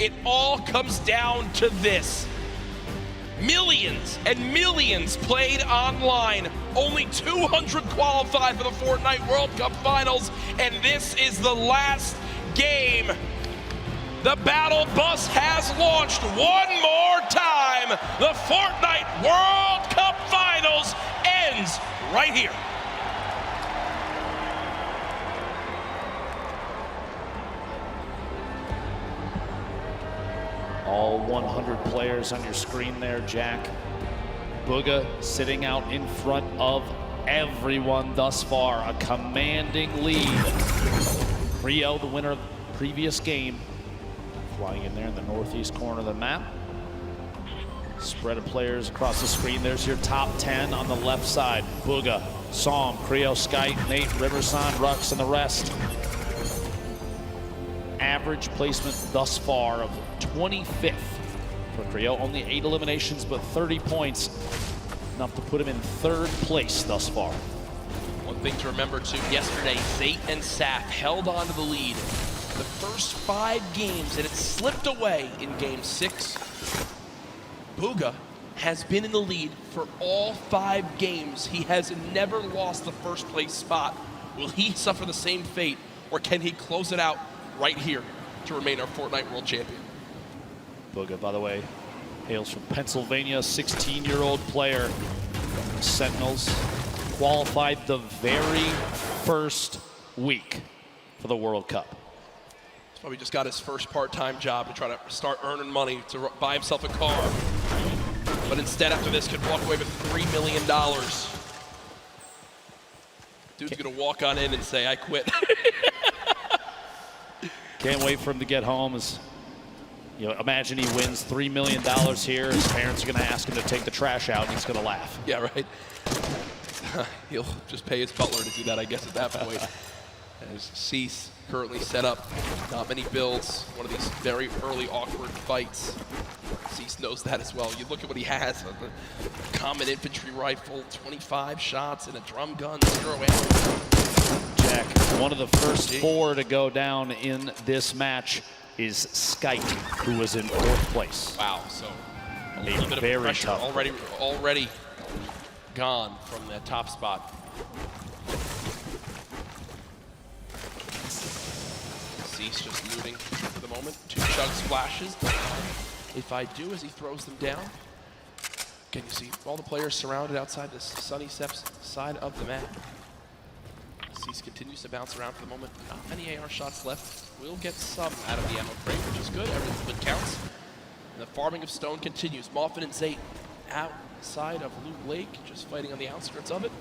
it all comes down to this. Millions and millions played online. Only 200 qualified for the Fortnite World Cup Finals, and this is the last game. The battle bus has launched one more time. The Fortnite World Cup Finals ends right here. All 100 players on your screen there, Jack. Bugha sitting out in front of everyone thus far. A commanding lead. Rio, the winner of the previous game, flying in there in the northeast corner of the map. Spread of players across the screen. There's your top 10 on the left side. Bugha, Psalm, Creo, Skype, Nate, Riverson, Rux, and the rest. Average placement thus far of 25th for Creo. Only 8 eliminations, but 30 points. Enough to put him in 3rd place thus far. One thing to remember too, yesterday, Zate and Saf held on to the lead the first 5 games, and it slipped away in game 6. Bugha has been in the lead for all 5 games. He has never lost the first place spot. Will he suffer the same fate, or can he close it out right here to remain our Fortnite World Champion? Bugha, by the way, hails from Pennsylvania, 16-year-old player. Sentinels qualified the very first week for the World Cup. He's probably just got his first part-time job to try to start earning money to buy himself a car. But instead, after this, could walk away with $3 million. Dude's gonna walk on in and say, I quit. Can't wait for him to get home. Imagine he wins $3 million here. His parents are going to ask him to take the trash out, and he's going to laugh. Yeah, right. He'll just pay his butler to do that, I guess, at that point. As Cease currently set up, not many builds. One of these very early awkward fights. Cease knows that as well. You look at what he has: a common infantry rifle, 25 shots, and a drum gun, 0 ammo. Jack, one of the first 4 to go down in this match is Skype, who was in 4th place. Wow, so a little bit of pressure tough already gone from that top spot. Cease just moving for the moment. 2 chug splashes. If I do, as he throws them down, can you see all the players surrounded outside this Sunny Steps side of the map? Cease continues to bounce around for the moment. Not many AR shots left. Will get some out of the ammo crate, which is good. Everything counts. And the farming of stone continues. Moffin and Zate outside of Loop Lake, just fighting on the outskirts of it.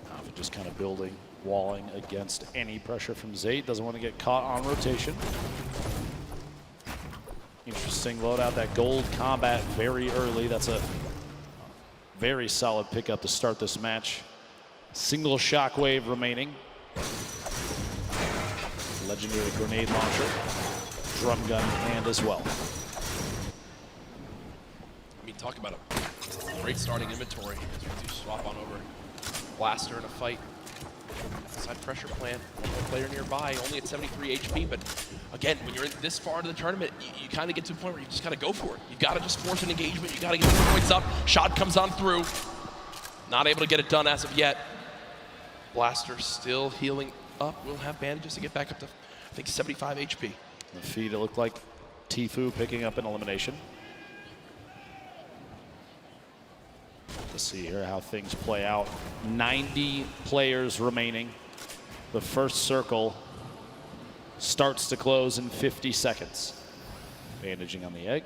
Moffin just kind of building, walling against any pressure from Zate. Doesn't want to get caught on rotation. Interesting loadout, that gold combat very early. That's a very solid pickup to start this match. Single shockwave remaining. Legendary grenade launcher. Drum gun in hand as well. I mean, talk about a great starting inventory. As we do swap on over. Blaster in a fight. Outside pressure plant. One more player nearby, only at 73 HP. But again, when you're in this far into the tournament, you kind of get to a point where you just got to go for it. You've got to just force an engagement. You got to get the points up. Shot comes on through. Not able to get it done as of yet. Blaster still healing up. We'll have bandages to get back up to, I think, 75 HP. The feed, it looked like Tfue picking up an elimination. Let's see here how things play out. 90 players remaining. The first circle starts to close in 50 seconds. Bandaging on the egg.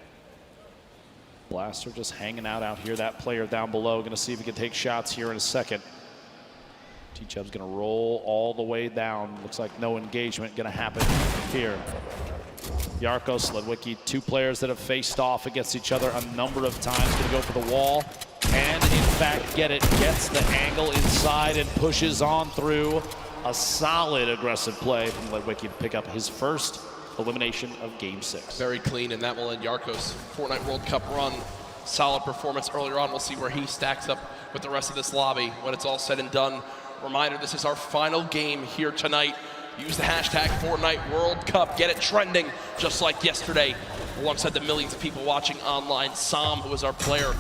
Blaster just hanging out here. That player down below, going to see if he can take shots here in a second. T-Chub's going to roll all the way down. Looks like no engagement going to happen here. Yarkos, Ledwicki, 2 players that have faced off against each other a number of times. Going to go for the wall and, in fact, get it. Gets the angle inside and pushes on through. A solid aggressive play from Ledwicki to pick up his first elimination of Game 6. Very clean, and that will end Yarkos' Fortnite World Cup run. Solid performance earlier on. We'll see where he stacks up with the rest of this lobby when it's all said and done. Reminder, this is our final game here tonight. Use the hashtag Fortnite World Cup. Get it trending just like yesterday. Alongside the millions of people watching online. Sam, who was our player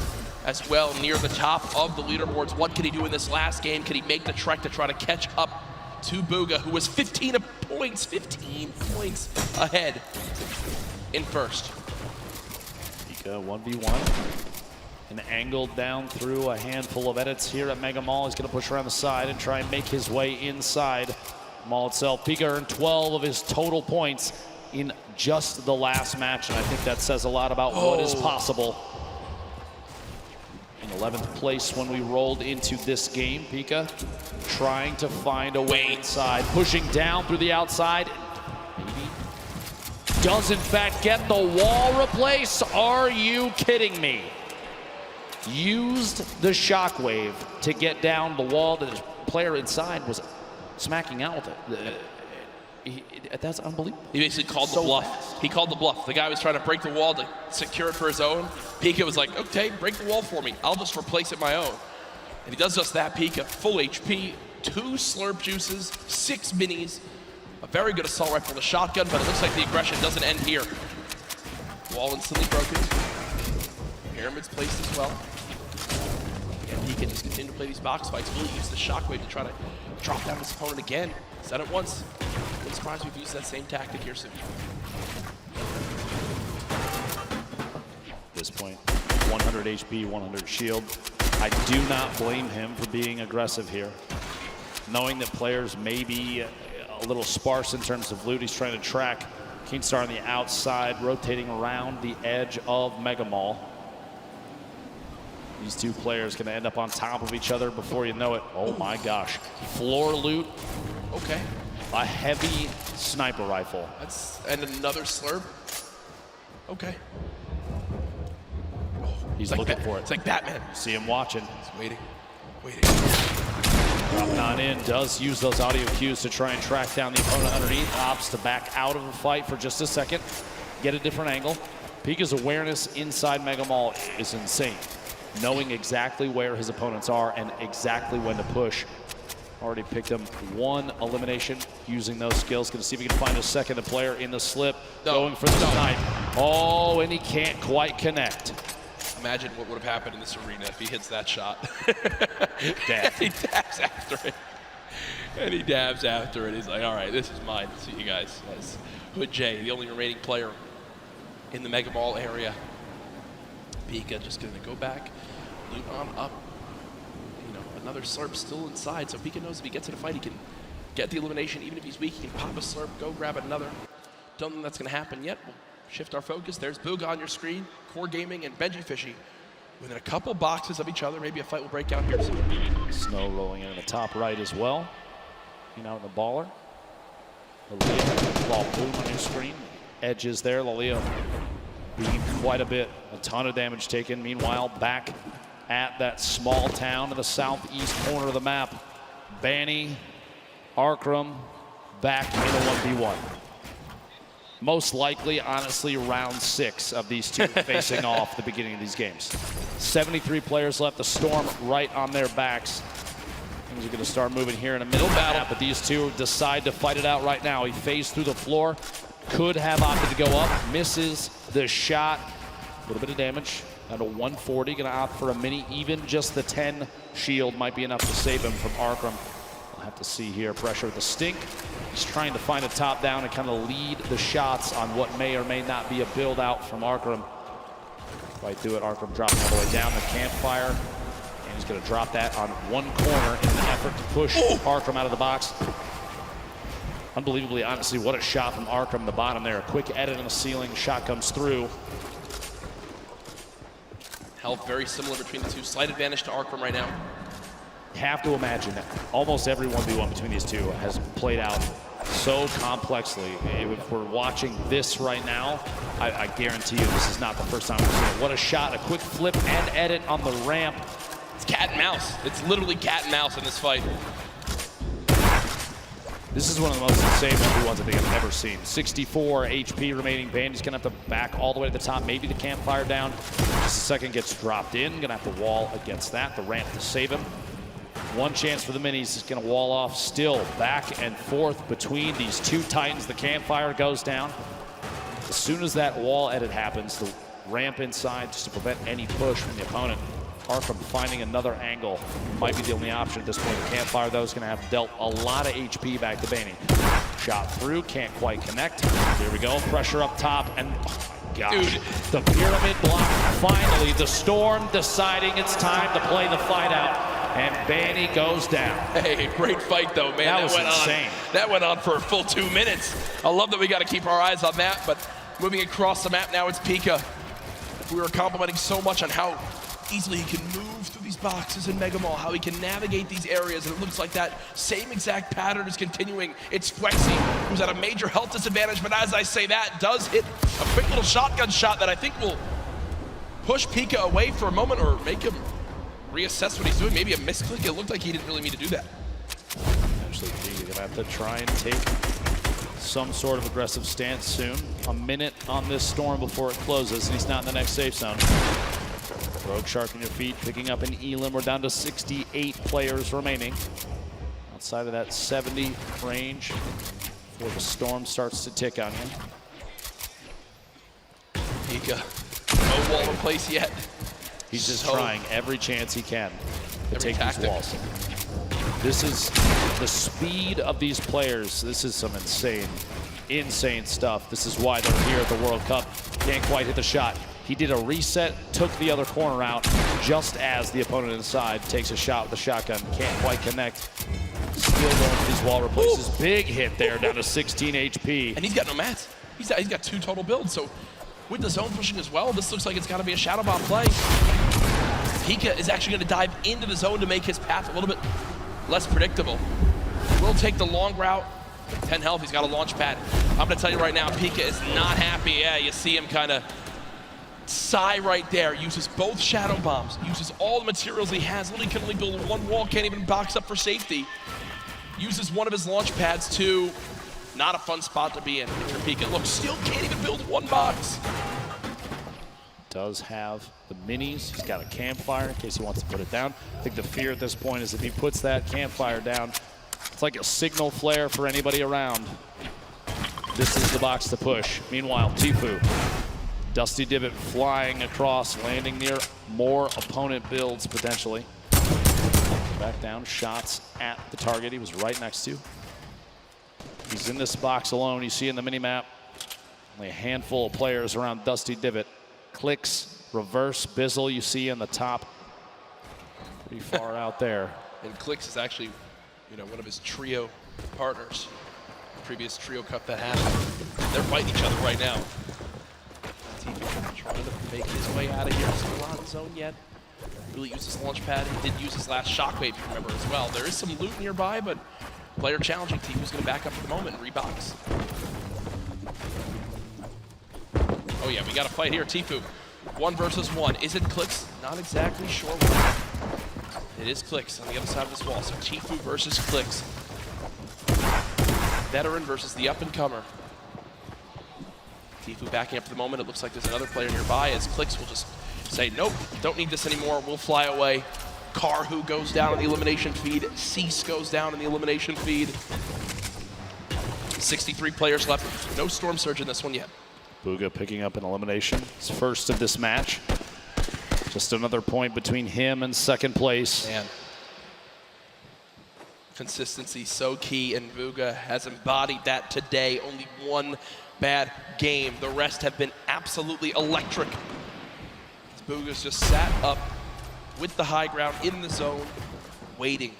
as well, near the top of the leaderboards. What can he do in this last game? Can he make the trek to try to catch up to Bugha, who was 15 points ahead in first? Bugha 1v1. And angled down through a handful of edits here at Mega Mall. He's going to push around the side and try and make his way inside Mall itself. Bugha earned 12 of his total points in just the last match, and I think that says a lot about what is possible. In 11th place when we rolled into this game, Bugha trying to find a way inside, pushing down through the outside. Maybe does in fact get the wall replace. Are you kidding me? Used the shockwave to get down the wall that his player inside was smacking out with it. That's unbelievable. He basically called the bluff. He called the bluff. The guy was trying to break the wall to secure it for his own. Bugha was like, okay, break the wall for me. I'll just replace it my own. And he does just that. Bugha, full HP, 2 slurp juices, 6 minis, a very good assault rifle and a shotgun, but it looks like the aggression doesn't end here. Wall instantly broken. Pyramid's placed as well. And he can just continue to play these box fights. Really use the shockwave to try to drop down his opponent again. Said it once. I'm surprised we've used that same tactic here soon. At this point, 100 HP, 100 shield. I do not blame him for being aggressive here. Knowing that players may be a little sparse in terms of loot, he's trying to track Keemstar on the outside, rotating around the edge of Mega Mall. These two players going to end up on top of each other before you know it. Oh my gosh. Floor loot. Okay. A heavy sniper rifle. And another slurp. Okay. He's looking for it. It's like Batman. See him watching. He's waiting. Dropping on in, does use those audio cues to try and track down the opponent underneath. Opts to back out of the fight for just a second. Get a different angle. Bugha's awareness inside Mega Mall is insane. Knowing exactly where his opponents are and exactly when to push. Already picked him 1 elimination using those skills. Gonna see if he can find a second player in the slip. Going for the snipe. Oh, and he can't quite connect. Imagine what would have happened in this arena if he hits that shot. Death. He dabs after it. And he dabs after it. He's like, all right, this is mine. See you guys. That's Hood J, the only remaining player in the Mega Mall area. Bugha just gonna go back, loot on up. You know, another slurp still inside, so Bugha knows if he gets in a fight, he can get the elimination. Even if he's weak, he can pop a slurp, go grab another. Don't think that's gonna happen yet. We'll shift our focus. There's Bugha on your screen, Core Gaming and Benji Fishy within a couple boxes of each other. Maybe a fight will break out here soon. Snow rolling in the top right as well. You know, the baller. Lalia, ball boom on your screen. Edges there, Lalia beamed quite a bit. A ton of damage taken. Meanwhile, back at that small town in the southeast corner of the map. Banny, Arkram, back in a 1v1. Most likely, honestly, round 6 of these two facing off at the beginning of these games. 73 players left. The Storm right on their backs. Things are going to start moving here in a middle battle, but these two decide to fight it out right now. He phased through the floor. Could have opted to go up. Misses the shot. A little bit of damage. At a 140, going to opt for a mini. Even just the 10 shield might be enough to save him from Arkram. We'll have to see here. Pressure with the stink. He's trying to find a top down and kind of lead the shots on what may or may not be a build out from Arkram. Right through it. Arkram dropping all the way down the campfire. And he's going to drop that on one corner in an effort to push Arkram out of the box. Unbelievably, honestly, what a shot from Arkram, the bottom there. A quick edit on the ceiling, shot comes through. Health very similar between the two. Slight advantage to Arkram right now. Have to imagine that almost every 1v1 between these two has played out so complexly. If we're watching this right now, I guarantee you this is not the first time we've seen it. What a shot, a quick flip and edit on the ramp. It's cat and mouse. It's literally cat and mouse in this fight. This is one of the most insane 1v1s I think I've ever seen. 64 HP remaining. Bandy's gonna have to back all the way to the top. Maybe the campfire down. Just a second, gets dropped in. Gonna have to wall against that. The ramp to save him. One chance for the minis. Is going to wall off still. Back and forth between these two titans. The campfire goes down. As soon as that wall edit happens, the ramp inside just to prevent any push from the opponent. Apart from finding another angle, might be the only option at this point. The campfire, though, is going to have dealt a lot of HP back to Baney. Shot through, can't quite connect. Here we go, pressure up top, and oh my gosh, dude. The pyramid block. Finally, the Storm deciding it's time to play the fight out, and Baney goes down. Hey, great fight, though, man. That was insane. That went on for a full 2 minutes. I love that we got to keep our eyes on that, but moving across the map now, it's Pika. We were complimenting so much on how easily he can move through these boxes in Mega Mall, how he can navigate these areas, and it looks like that same exact pattern is continuing. It's Flexi, who's at a major health disadvantage, but as I say that, does hit a quick little shotgun shot that I think will push Pika away for a moment or make him reassess what he's doing. Maybe a misclick. It looked like he didn't really mean to do that. Actually, Pika gonna have to try and take some sort of aggressive stance soon. A minute on this Storm before it closes, and he's not in the next safe zone. Rogue Shark on your feet, picking up an Elim. We're down to 68 players remaining. Outside of that 70 range before the Storm starts to tick on you. Pika, no wall in place yet. He's just trying every chance he can to take these walls. This is the speed of these players. This is some insane stuff. This is why they're here at the World Cup. Can't quite hit the shot. He did a reset, took the other corner out, just as the opponent inside takes a shot with the shotgun. Can't quite connect. Still going for these wall replaces. Ooh. Big hit there, down to 16 HP. And he's got no mats. He's got 2 total builds, so with the zone pushing as well, this looks like it's got to be a Shadow Bomb play. Pika is actually going to dive into the zone to make his path a little bit less predictable. Will take the long route. 10 health, he's got a launch pad. I'm going to tell you right now, Pika is not happy. Yeah, you see him kind of sigh right there. Uses both Shadow Bombs, uses all the materials he has. Literally can only build one wall, can't even box up for safety. Uses one of his launch pads to not a fun spot to be in. Pika, look, still can't even build one box. Does have the minis. He's got a campfire in case he wants to put it down. I think the fear at this point is if he puts that campfire down, it's like a signal flare for anybody around. This is the box to push. Meanwhile, Tfue, Dusty Divot flying across, landing near more opponent builds potentially. Back down, shots at the target he was right next to. He's in this box alone. You see in the mini-map, only a handful of players around Dusty Divot. Clicks, reverse, Bizzle you see in the top. Pretty far out there. And Clicks is actually, one of his trio partners. Previous trio cup that happened. They're fighting each other right now. Tfue trying to make his way out of here. Still not in zone yet. Really used his launch pad. He did use his last shockwave, if you remember, as well. There is some loot nearby, but player challenging. Tfue's going to back up for the moment and rebox. Oh yeah, we got a fight here. Tfue, 1 versus 1. Is it Clicks? Not exactly sure why. It is Clicks on the other side of this wall. So Tfue versus Clicks. Veteran versus the up-and-comer. Tfue backing up for the moment. It looks like there's another player nearby as Clicks will just say, nope, don't need this anymore. We'll fly away. Karhu goes down on the elimination feed. Cease goes down in the elimination feed. 63 players left. No Storm Surge in this one yet. Bugha picking up an elimination. His first of this match. Just another point between him and second place. Man. Consistency so key, and Bugha has embodied that today. Only one bad game. The rest have been absolutely electric. Bugha's just sat up with the high ground in the zone, waiting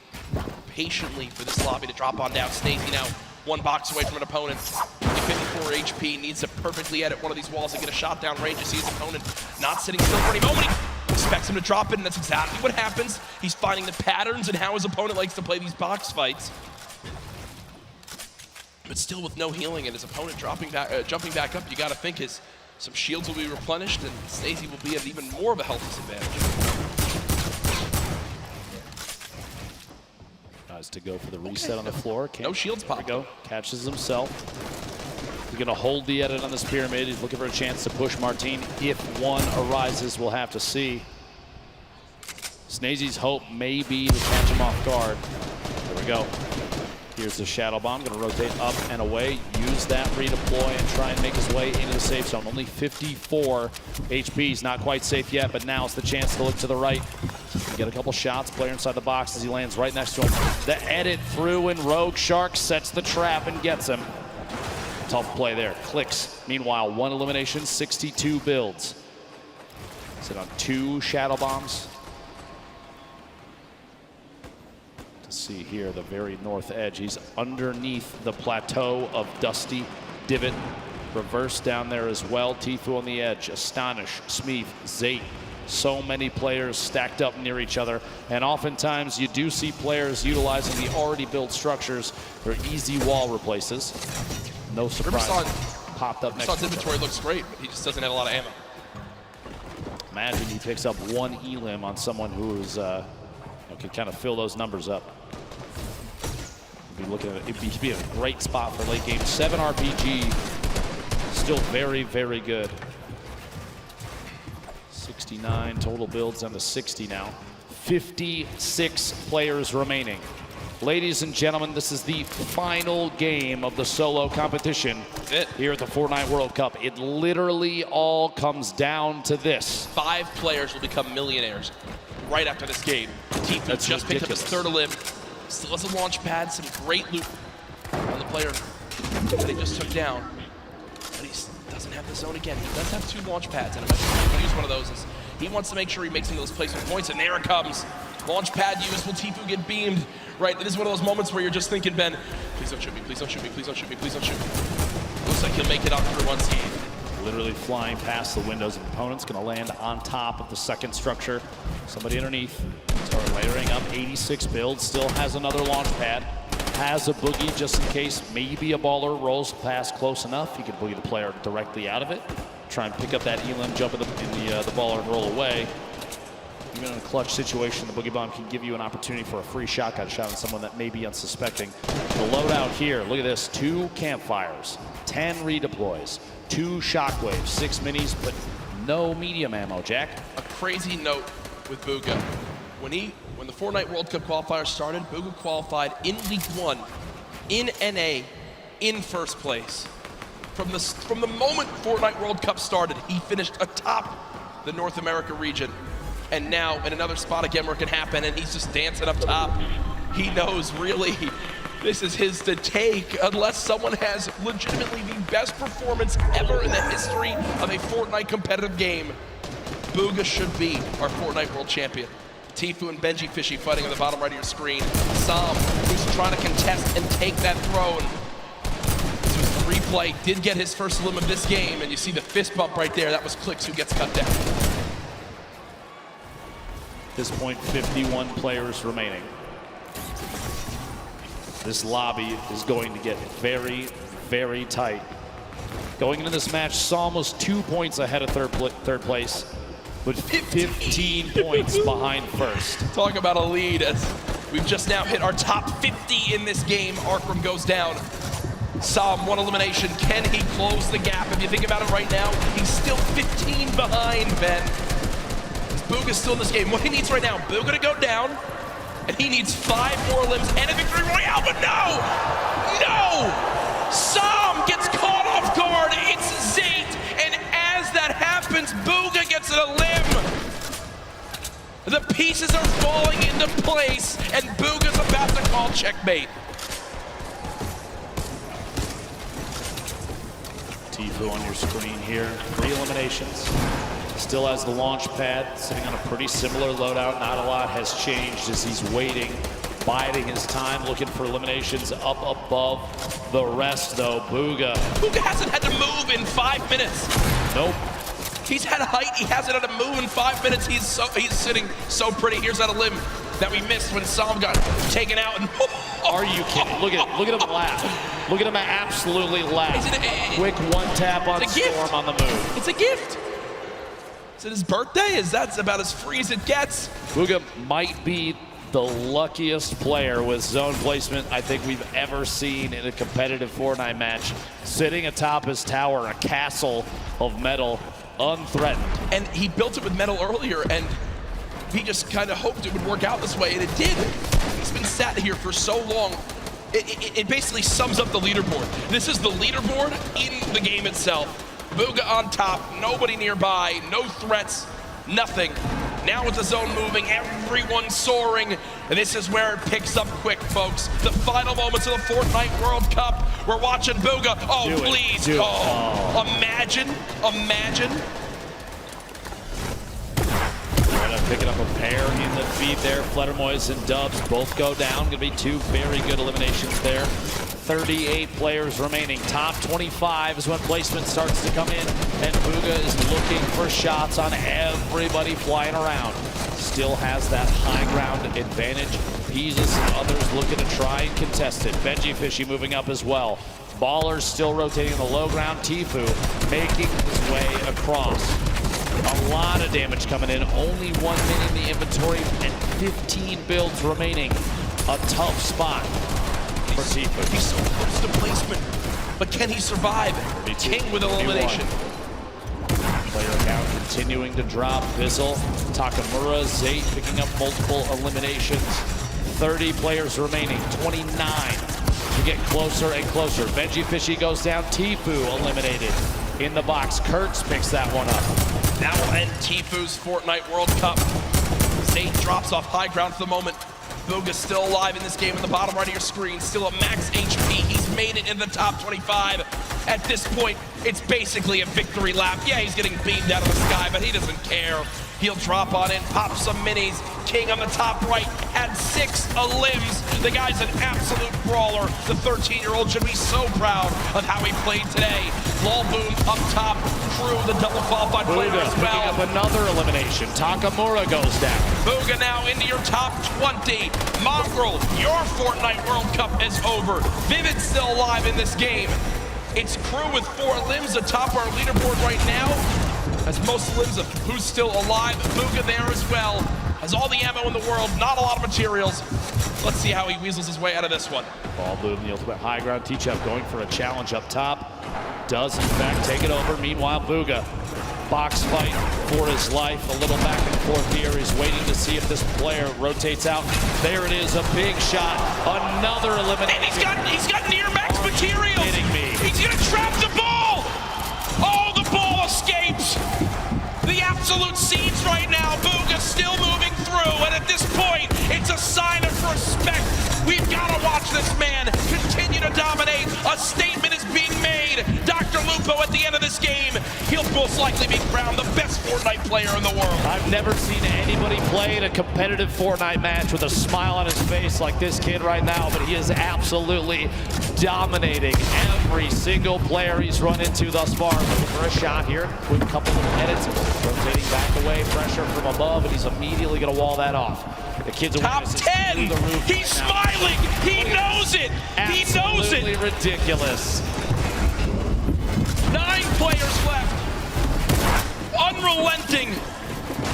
patiently for this lobby to drop on down. Snazy now 1 box away from an opponent. Only 54 HP, needs to perfectly edit one of these walls and get a shot down range to see his opponent not sitting still for any moment. He expects him to drop it, and that's exactly what happens. He's finding the patterns and how his opponent likes to play these box fights. But still with no healing and his opponent jumping back up, you got to think some shields will be replenished and Snazy will be at even more of a health disadvantage. Tries to go for the reset on the floor. No shields pop. There we go. Catches himself. He's going to hold the edit on this pyramid. He's looking for a chance to push Martine. If one arises, we'll have to see. Snazy's hope may be to catch him off guard. There we go. Here's the Shadow Bomb, gonna rotate up and away, use that redeploy and try and make his way into the safe zone. Only 54 HP, he's not quite safe yet, but now it's the chance to look to the right. Get a couple shots, player inside the box as he lands right next to him. The edit through and Rogue Shark sets the trap and gets him. Tough play there, clicks. Meanwhile, 1 elimination, 62 builds. Sit on 2 Shadow Bombs. See here, the very north edge. He's underneath the plateau of Dusty Divot. Reverse down there as well. Tfue on the edge. Astonish, Smeeth, Zate. So many players stacked up near each other. And oftentimes you do see players utilizing the already built structures for easy wall replaces. No surprise. Popped up next to him. Inventory looks great, but he just doesn't have a lot of ammo. Imagine he picks up 1 elim on someone who's can kind of fill those numbers up. Be looking at it. It'd be a great spot for late game. 7 RPG, still very, very good. 69 total builds down to 60 now. 56 players remaining. Ladies and gentlemen, this is the final game of the solo competition here at the Fortnite World Cup. It literally all comes down to this. 5 players will become millionaires right after this game. Tfue just picked up his 3rd elim. Still has a launch pad, some great loot on the player that he just took down. But he doesn't have the zone again. He does have 2 launch pads, and eventually he's going to use one of those. As he wants to make sure he makes some of those placement points, and there it comes. Launch pad used. Will Tfue get beamed? Right, it is one of those moments where you're just thinking, Ben, please don't shoot me, please don't shoot me, please don't shoot me, please don't shoot me. Looks like he'll make it out through unscathed. Literally flying past the windows of opponents, gonna land on top of the second structure. Somebody underneath, start layering up, 86 builds, still has another launch pad. Has a boogie just in case maybe a baller rolls past close enough. He can boogie the player directly out of it. Try and pick up that elim, jump in the baller and roll away. Even in a clutch situation, the Boogie Bomb can give you an opportunity for a free shotgun shot on someone that may be unsuspecting. The loadout here, look at this, 2 campfires, 10 redeploys, 2 shockwaves, 6 minis, but no medium ammo, Jack. A crazy note with Bugha. When the Fortnite World Cup qualifiers started, Bugha qualified in Week 1, in NA, in 1st place. From the moment Fortnite World Cup started, he finished atop the North America region. And now in another spot again where it can happen, and he's just dancing up top. He knows really this is his to take unless someone has legitimately the best performance ever in the history of a Fortnite competitive game. Bugha should be our Fortnite World Champion. Tfue and Benji Fishy fighting on the bottom right of your screen. Sam, who's trying to contest and take that throne. This was the replay, did get his first elim of this game, and you see the fist bump right there. That was Clicks who gets cut down. At this point, 51 players remaining. This lobby is going to get very, very tight. Going into this match, Psalm was 2 points ahead of third place, but 15 points behind first. Talk about a lead as we've just now hit our top 50 in this game. Arkram goes down. Psalm, 1 elimination. Can he close the gap? If you think about it right now, he's still 15 behind, Ben. Bugha's still in this game. What he needs right now, Bugha to go down, and he needs 5 more limbs and a victory royale, but no! No! Psalm gets caught off guard. It's Zate, and as that happens, Bugha gets a limb. The pieces are falling into place, and Bugha's about to call checkmate. Tfue on your screen here, 3 eliminations. Still has the launch pad, sitting on a pretty similar loadout. Not a lot has changed as he's waiting, biding his time, looking for eliminations up above the rest, though. Bugha hasn't had to move in 5 minutes. Nope. He's had height, he hasn't had to move in 5 minutes. He's sitting so pretty. Here's that elim that we missed when Psalm got taken out. And are you kidding? Look at him laugh. Look at him absolutely laugh. Quick 1 tap on Storm on the move. It's a gift. Is it his birthday? That's about as free as it gets. Bugha might be the luckiest player with zone placement I think we've ever seen in a competitive Fortnite match. Sitting atop his tower, a castle of metal, unthreatened. And he built it with metal earlier, and he just kind of hoped it would work out this way, and it did. He's been sat here for so long. It basically sums up the leaderboard. This is the leaderboard in the game itself. Bugha on top, nobody nearby, no threats, nothing. Now with the zone moving, everyone soaring, and this is where it picks up quick, folks. The final moments of the Fortnite World Cup. We're watching Bugha. Oh, please. Imagine. Picking up a pair in the feed there. Fledermoys and Dubs both go down. Gonna be two very good eliminations there. 38 players remaining. Top 25 is when placement starts to come in, and Bugha is looking for shots on everybody flying around. Still has that high ground advantage. Peasus and others looking to try and contest it. Benji Fishy moving up as well. Ballers still rotating in the low ground. Tfue making his way across. A lot of damage coming in. Only 1 minute in the inventory and 15 builds remaining. A tough spot for Tfue. He's so close to placement, but can he survive? King with elimination. Player count continuing to drop. Bizzle, Takamura, Zate picking up multiple eliminations. 30 players remaining. 29 to get closer and closer. Benji Fishy goes down. Tfue eliminated in the box. Kurtz picks that one up. That will end Tfue's Fortnite World Cup. Zate drops off high ground for the moment. Bugha's still alive in this game in the bottom right of your screen. Still at max HP. He's made it in the top 25. At this point, it's basically a victory lap. Yeah, he's getting beamed out of the sky, but he doesn't care. He'll drop on in, pop some minis. King on the top right had 6 limbs. The guy's an absolute brawler. The 13-year-old should be so proud of how he played today. Lol Boom up top. Crew, the double qualified player as well. Picking up another elimination. Takamura goes down. Bugha now into your top 20. Mongrel, your Fortnite World Cup is over. Vivid's still alive in this game. It's Crew with 4 limbs atop our leaderboard right now. Has most limbs of who's still alive. Bugha there as well. Has all the ammo in the world, not a lot of materials. Let's see how he weasels his way out of this one. Ball Boom, the ultimate high ground. T-Chef going for a challenge up top. Does in fact take it over. Meanwhile, Bugha, box fight for his life. A little back and forth here. He's waiting to see if this player rotates out. There it is, a big shot. Another elimination. And he's got near max materials. Are you kidding me? He's gonna trap the ball. Oh, the ball escapes. The absolute seeds right now. Bugha still moving through, and at this point, it's a sign of respect. We've got to watch this man continue to dominate. A statement is being made. Dr. Lupo at the end of this game, he'll most likely be crowned the best Fortnite player in the world. I've never seen anybody play in a competitive Fortnite match with a smile on his face like this kid right now, but he is absolutely dominating every single player he's run into thus far. Looking for a shot here. Quick couple of edits. Rotating back away, pressure from above, and he's immediately going to wall that off. The kid's top 10. He's smiling. He knows it. He knows it. Absolutely ridiculous. 9 players left. Unrelenting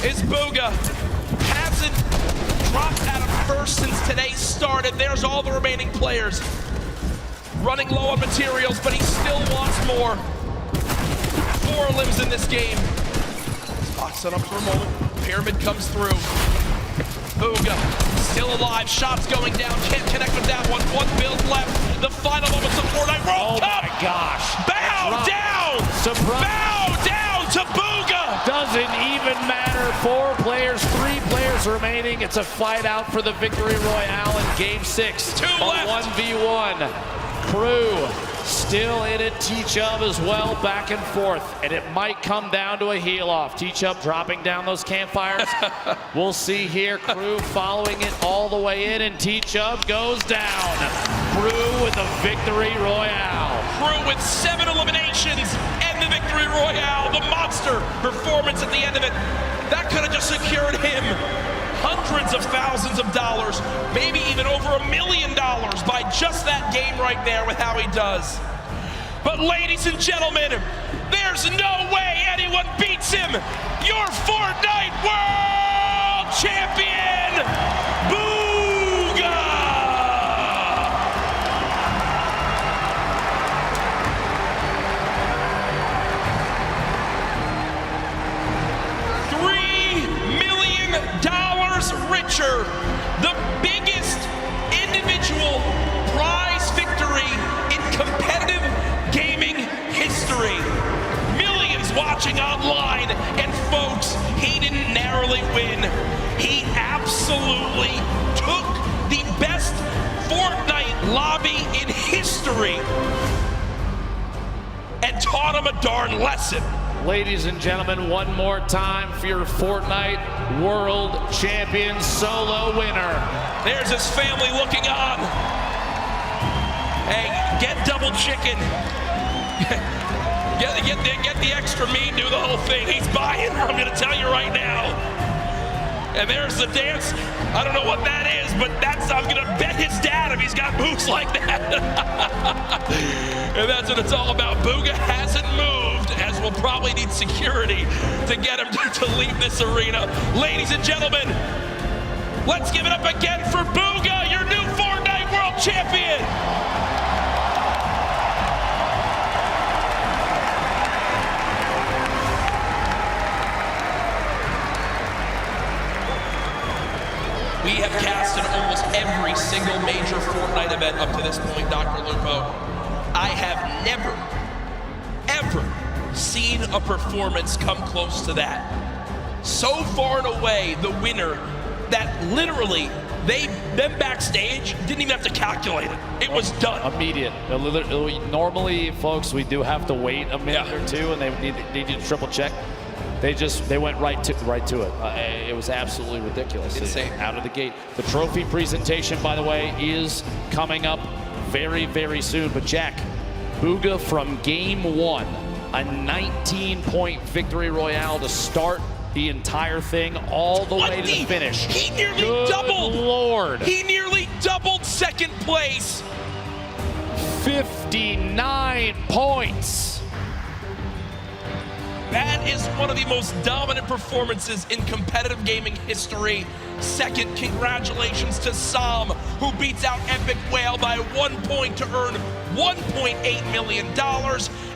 is Bugha. Hasn't dropped out of first since today started. There's all the remaining players. Running low on materials, but he still wants more. 4 limbs in this game. Box it up for a moment. Pyramid comes through. Bugha still alive. Shots going down. Can't connect with that one. 1 build left. The final moments of Fortnite World Cup. Oh my gosh. Bow down. Surprise. Bow down to Bugha. Doesn't even matter. 4 players, 3 players remaining. It's a fight out for the victory royale in game 6. 2 left. 1v1. Crew still in it. T-Chub as well, back and forth. And it might come down to a heel off. T-Chub dropping down those campfires. We'll see here. Crew following it all the way in, and T-Chub goes down. Crew with a victory royale. Crew with 7 eliminations and the victory royale. The monster performance at the end of it. That could have just secured him hundreds of thousands of dollars, maybe even over $1 million by just that game right there with how he does. But ladies and gentlemen, there's no way anyone beats him. Your Fortnite World Champion, Bugha! $3 million watching online. And folks, he didn't narrowly win. He absolutely took the best Fortnite lobby in history and taught him a darn lesson. Ladies and gentlemen, one more time for your Fortnite World Champion solo winner. There's his family looking on. Hey, get double chicken. get the extra meat, do the whole thing. He's buying, I'm gonna tell you right now. And there's the dance. I don't know what that is, but I'm gonna bet his dad if he's got moves like that. And that's what it's all about. Bugha hasn't moved, as we'll probably need security to get him to leave this arena. Ladies and gentlemen, let's give it up again for Bugha, your new Fortnite World Champion. We have cast in almost every single major Fortnite event up to this point, Dr. Lupo. I have never, ever seen a performance come close to that. So far and away, the winner that literally, them backstage didn't even have to calculate it. It was done. Immediate. Normally, folks, we do have to wait a minute or two, and they need to triple check. They went right to it. It was absolutely ridiculous. Insane. Out of the gate. The trophy presentation, by the way, is coming up very, very soon. But Jack, Bugha from game one, a 19-point victory royale to start the entire thing all the way to the finish. He nearly Good doubled. Lord. He nearly doubled second place. 59 points. That is one of the most dominant performances in competitive gaming history. Second, congratulations to Sam, who beats out Epic Whale by 1 point to earn $1.8 million.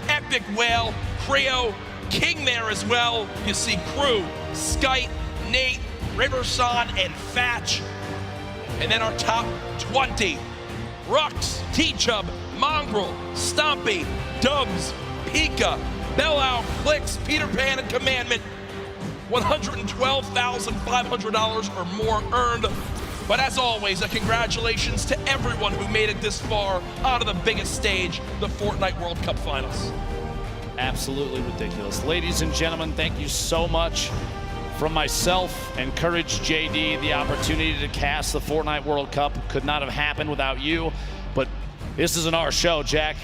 Epic Whale, Creo, King there as well. You see Crew, Skype, Nate, Riverson, and Fatch. And then our top 20, Rux, T-Chub, Mongrel, Stompy, Dubs, Pika, Bellow, Clicks, Peter Pan, and Commandment. $112,500 or more earned. But as always, a congratulations to everyone who made it this far onto the biggest stage, the Fortnite World Cup Finals. Absolutely ridiculous. Ladies and gentlemen, thank you so much. From myself and Courage JD, the opportunity to cast the Fortnite World Cup could not have happened without you. But this isn't our show, Jack.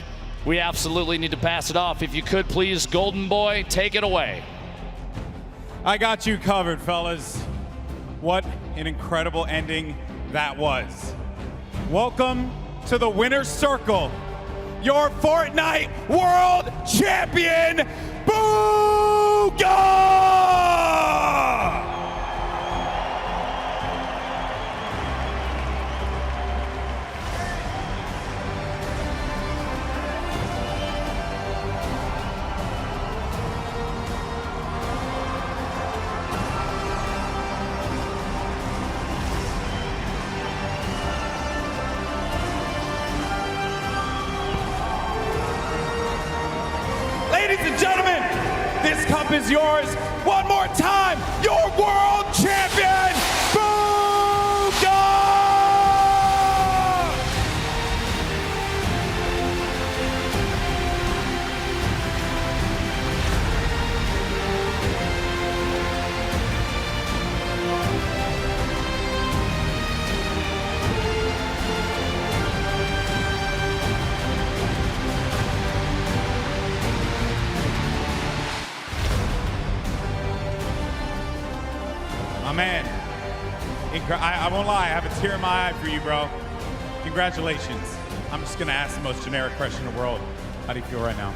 We absolutely need to pass it off. If you could, please, Golden Boy, take it away. I got you covered, fellas. What an incredible ending that was. Welcome to the winner's circle. Your Fortnite World Champion, Bugha! Ladies and gentlemen, this cup is yours. One more time, your world champion, Bugha! Man, I won't lie, I have a tear in my eye for you, bro. Congratulations. I'm just gonna ask the most generic question in the world. How do you feel right now?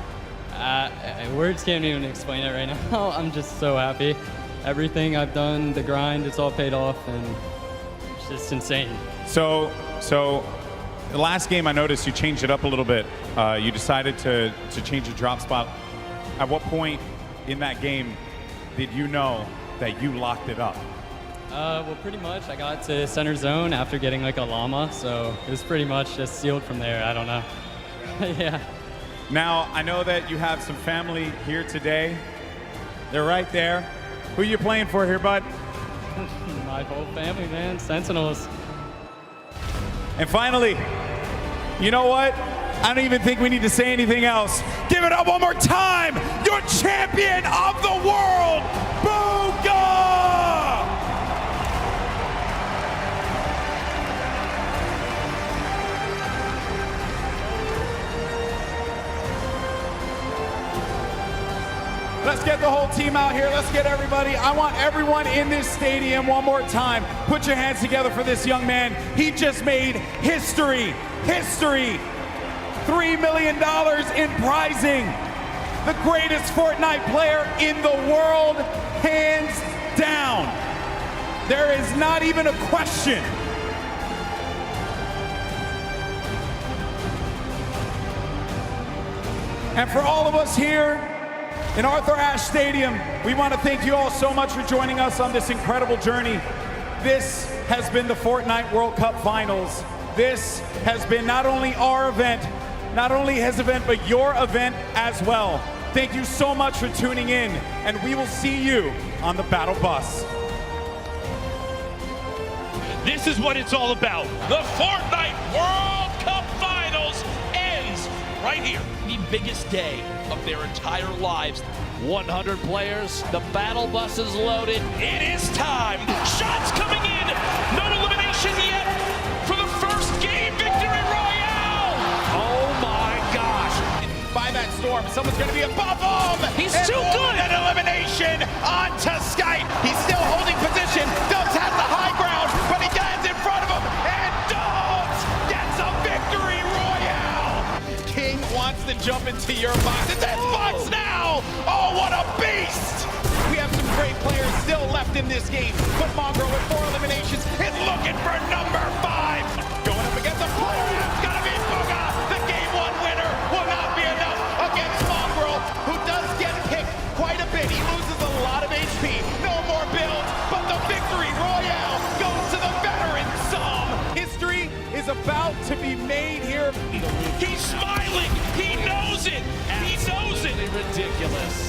Words can't even explain it right now. I'm just so happy. Everything I've done, the grind, it's all paid off, and it's just insane. So the last game I noticed you changed it up a little bit. You decided to change the drop spot. At what point in that game did you know that you locked it up? Well, pretty much. I got to center zone after getting like a llama, so it was pretty much just sealed from there. I don't know. Yeah. Now, I know that you have some family here today. They're right there. Who you playing for here, bud? My whole family, man. Sentinels. And finally, you know what? I don't even think we need to say anything else. Give it up one more time. Your champion of the world, Bugha! Let's get the whole team out here. Let's get everybody. I want everyone in this stadium one more time. Put your hands together for this young man. He just made history. History. $3 million in prizing. The greatest Fortnite player in the world, hands down. There is not even a question. And for all of us here in Arthur Ashe Stadium, we want to thank you all so much for joining us on this incredible journey. This has been the Fortnite World Cup Finals. This has been not only our event, not only his event, but your event as well. Thank you so much for tuning in, and we will see you on the battle bus. This is what it's all about. The Fortnite World Cup Finals ends right here. The biggest day of their entire lives. 100 players, the battle bus is loaded. It is time. Shots coming in. No elimination yet for the first game victory royale. Oh my gosh. By that storm, someone's going to be above him. He's too good. An elimination onto Skype. He's still holding position. Dubs has the high ground, but he gets in front of him, and Dubs gets a victory royale. King wants to jump into your box. It's his box now. Oh, what a beast. We have some great players still left in this game, but Mongrel with 4 eliminations is looking for number 5. Going up against a player. It's going to be Bugha. The game 1 winner will not be enough against Mongrel, who does get picked quite a bit. He loses a lot of HP. No more builds, but the victory royale goes to the veteran Some. History is about to be made here. He's smiling. He knows it. He knows it. Ridiculous.